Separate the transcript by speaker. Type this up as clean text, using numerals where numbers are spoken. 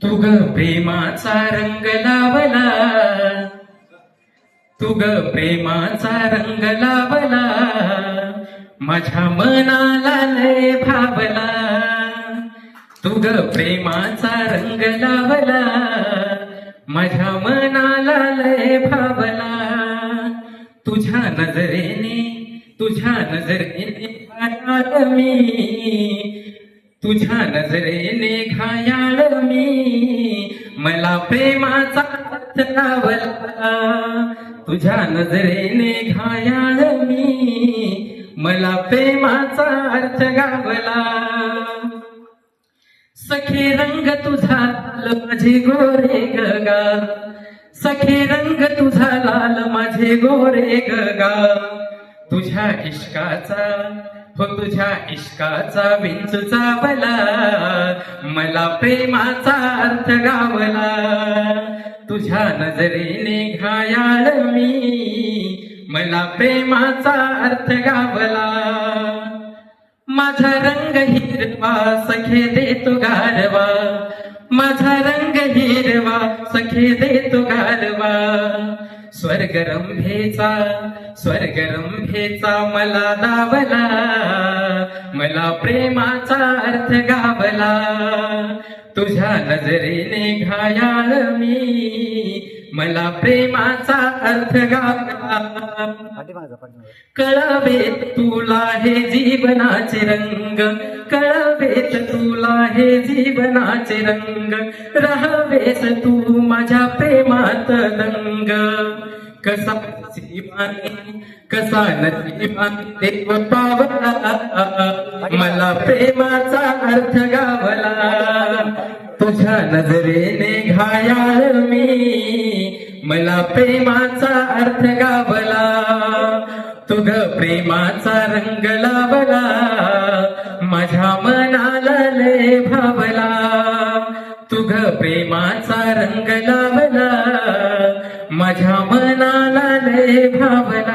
Speaker 1: तू ग प्रेमाचा रंग लावला, तू ग प्रेमाचा रंग लावला, माझ्या मनाला लय भावला. तू ग प्रेमाचा रंग लावला, माझ्या मनाला लय भावला. तुझ्या नजरेने, तुझ्या नजरेने घायाळ मी, तुझ्या नजरेने घायाळ मी, मला प्रेमाचा अर्थ लावला. तुझ्या नजरेने घायाळ मी, मला प्रेमाचा अर्थ गावला. सखे रंग तुझा लाल माझे गोरे गाल, सखे रंग तुझा लाल माझे गोरे गाल. तुझ्या इश्काचा, हो तुझ्या इश्काचा विंचू चावला, मला प्रेमाचा अर्थ गावला. तुझ्या नजरेने घायाळ मी, मला प्रेमाचा अर्थ गावला. माझा रंग हिरवा सखे देतो गारवा, माझा रंग हिरवा सखे देतो गारवा. स्वर्गरंभेचा, स्वर्गरंभेचा मला दावला, मला प्रेमाचा अर्थ गावला. तुझ्या नजरेने घायाळ मी, मला प्रेमाचा अर्थ गावला. कळवेत तुला हे जीवनाचे रंग, कळवेत तुला हे जीवनाचे रंग, राहावेस तू माझ्या प्रेमात दंग. कसा नशिबाने, कसा नशिबाने देव पावला, मला प्रेमाचा अर्थ गावला. तुझ्या नजरेने घायाळ मी, मला प्रेमाचा अर्थ गावला. तुग प्रेमाचा रंग लावला, माझ्या मनाला लय भावला. तुग प्रेमाचा रंग लावला, माझ्या मनाला लय भावला.